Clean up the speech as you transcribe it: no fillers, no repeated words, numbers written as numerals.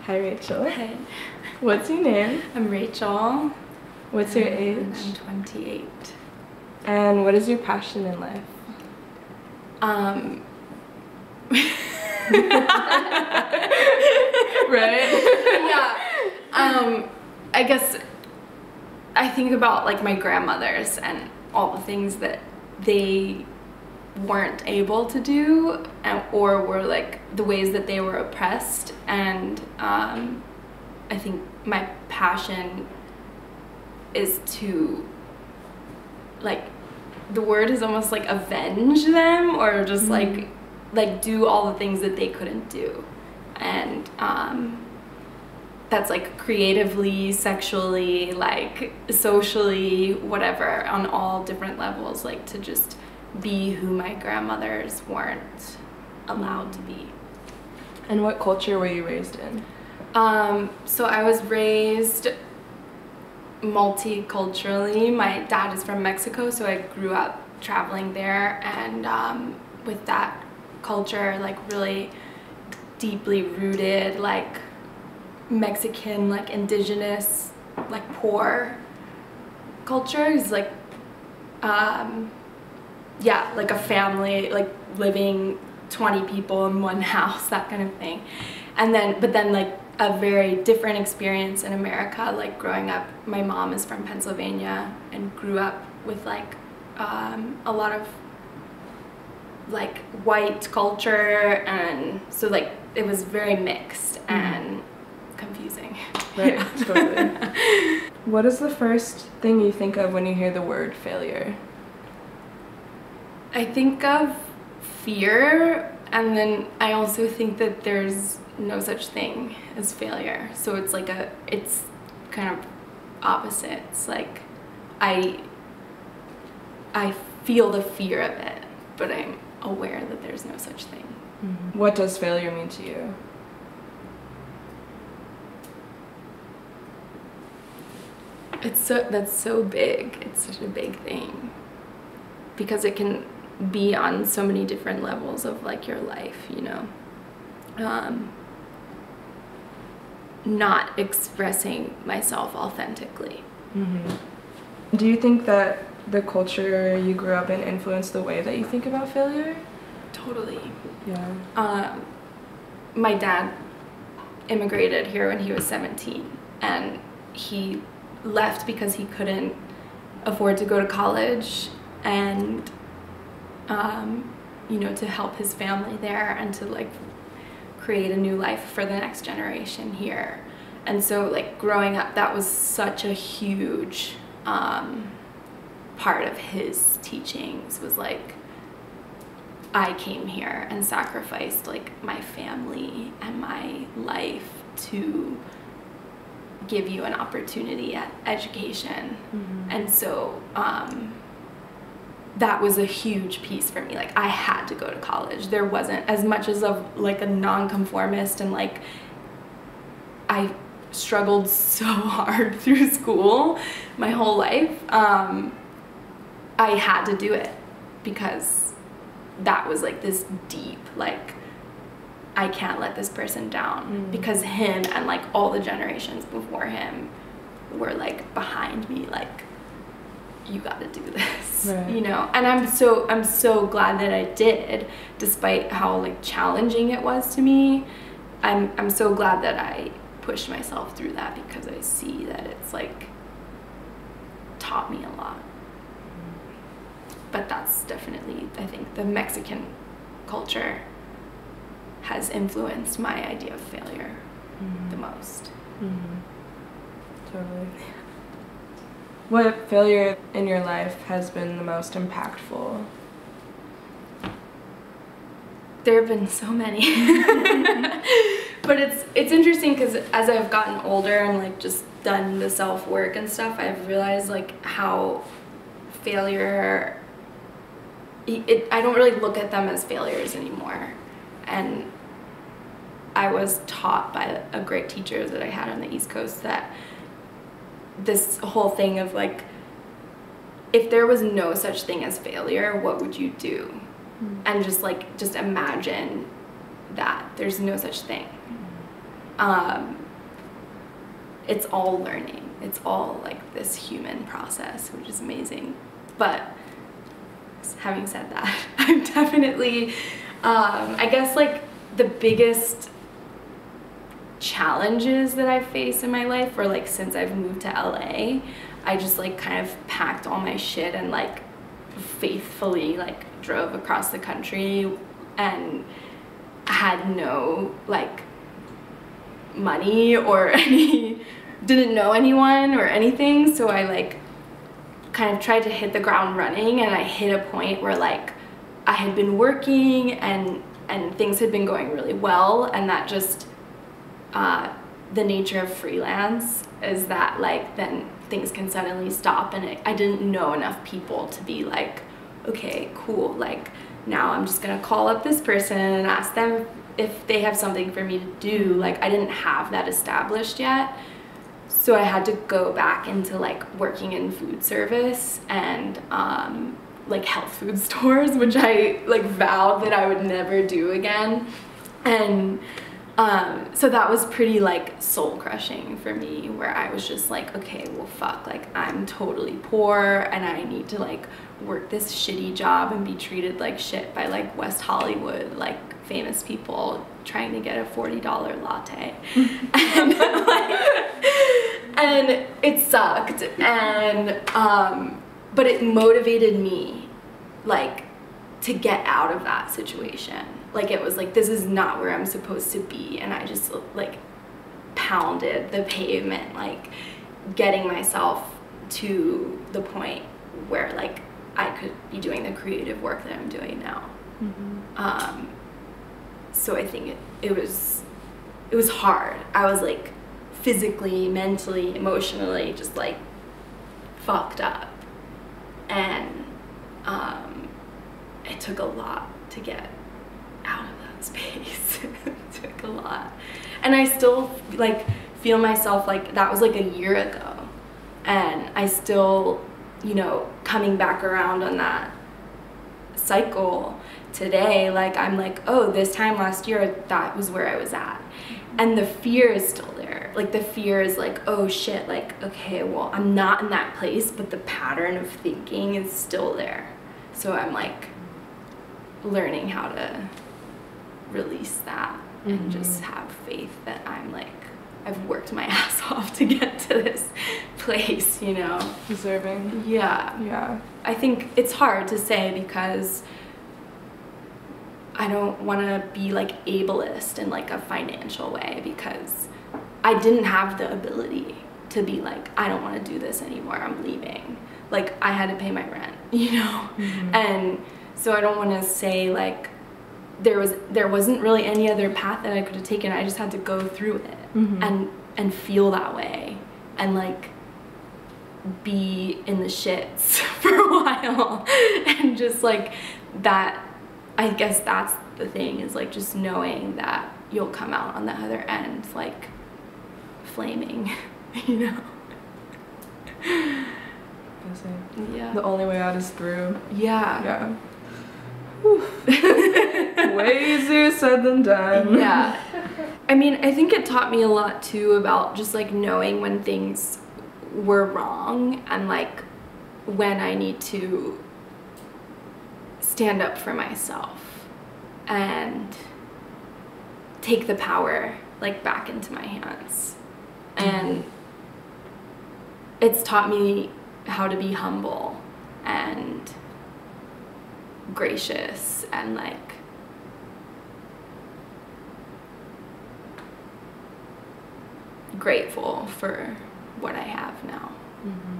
Hi, Rachel. Hi. What's your name? I'm Rachel. What's your age? I'm 28. And what is your passion in life? Right? Yeah. I guess I think about like my grandmothers and all the things that they weren't able to do, or were like the ways that they were oppressed, and I think my passion is to, like, the word is almost like avenge them, or just like do all the things that they couldn't do, and that's like creatively, sexually, like socially, whatever, on all different levels, like to just be who my grandmothers weren't allowed to be. And what culture were you raised in? So I was raised multiculturally. My dad is from Mexico, so I grew up traveling there, and with that culture, like really deeply rooted, like Mexican, like indigenous, like poor culture is like, yeah, like a family, like living 20 people in one house, that kind of thing. And then, but then like a very different experience in America, like growing up, my mom is from Pennsylvania and grew up with like a lot of like white culture, and so like it was very mixed and confusing. Right, Yeah. totally. What is the first thing you think of when you hear the word failure? I think of fear, and then I also think that there's no such thing as failure. So it's like it's kind of opposite. It's like I feel the fear of it, but I'm aware that there's no such thing. Mm-hmm. What does failure mean to you? That's so big. It's such a big thing, because it can be on so many different levels of like your life, you know. Not expressing myself authentically. Mm-hmm. Do you think that the culture you grew up in influenced the way that you think about failure? Totally. Yeah. My dad immigrated here when he was 17, and he left because he couldn't afford to go to college, and you know, to help his family there and to like create a new life for the next generation here. And so like growing up, that was such a huge part of his teachings, was like, I came here and sacrificed like my family and my life to give you an opportunity at education. Mm-hmm. And so that was a huge piece for me. Like I had to go to college. There wasn't as much as of like a nonconformist, and like I struggled so hard through school my whole life. I had to do it because that was like this deep, like, I can't let this person down, because him and like all the generations before him were like behind me, like, you got to do this, right. You know. And I'm so glad that I did, despite how like challenging it was to me. I'm so glad that I pushed myself through that, because I see that it's like taught me a lot. But that's definitely, I think, the Mexican culture has influenced my idea of failure the most. Totally. What failure in your life has been the most impactful? There have been so many. But it's interesting, because as I've gotten older and like just done the self-work and stuff, I've realized like how failure, I don't really look at them as failures anymore. And I was taught by a great teacher that I had on the East Coast that this whole thing of like, if there was no such thing as failure, what would you do? And just imagine that there's no such thing. it's all learning. It's all like this human process, which is amazing. But having said that, I'm definitely, I guess like the biggest challenges that I face in my life, or like since I've moved to LA, I just like kind of packed all my shit and like faithfully like drove across the country and had no like money or didn't know anyone or anything, so I like kind of tried to hit the ground running, and I hit a point where like I had been working and things had been going really well, and that just the nature of freelance is that like then things can suddenly stop, and I didn't know enough people to be like, okay, cool, like now I'm just gonna call up this person and ask them if they have something for me to do. Like I didn't have that established yet, so I had to go back into like working in food service and like health food stores, which I like vowed that I would never do again. And so that was pretty like soul crushing for me, where I was just like, okay, well fuck, like I'm totally poor and I need to like work this shitty job and be treated like shit by like West Hollywood like famous people trying to get a $40 latte. And like, and it sucked, and but it motivated me like to get out of that situation. Like it was like, this is not where I'm supposed to be, and I just like pounded the pavement, like getting myself to the point where like I could be doing the creative work that I'm doing now. Mm-hmm. So I think it was hard. I was like physically, mentally, emotionally just like fucked up, and it took a lot to get out of that space. It took a lot, and I still like feel myself like that was like a year ago, and I still, you know, coming back around on that cycle today. Like I'm like, oh, this time last year that was where I was at, and the fear is still there. Like the fear is like, oh shit, like okay, well I'm not in that place, but the pattern of thinking is still there. So I'm like learning how to release that, mm-hmm. and just have faith that I'm like, I've worked my ass off to get to this place, you know. Deserving. Yeah. Yeah. I think it's hard to say because I don't want to be like ableist in like a financial way, because I didn't have the ability to be like, I don't want to do this anymore, I'm leaving. Like I had to pay my rent, you know. Mm-hmm. And so I don't want to say like there wasn't really any other path that I could have taken. I just had to go through it, mm-hmm. and feel that way, and like be in the shits for a while, and just like that. I guess that's the thing, is like just knowing that you'll come out on the other end like flaming, you know. Yeah. The only way out is through. Yeah. Yeah. Way easier said than done. Yeah. I mean, I think it taught me a lot too about just like knowing when things were wrong, and like when I need to stand up for myself and take the power like back into my hands. And it's taught me how to be humble and gracious and like grateful for what I have now. Mm-hmm.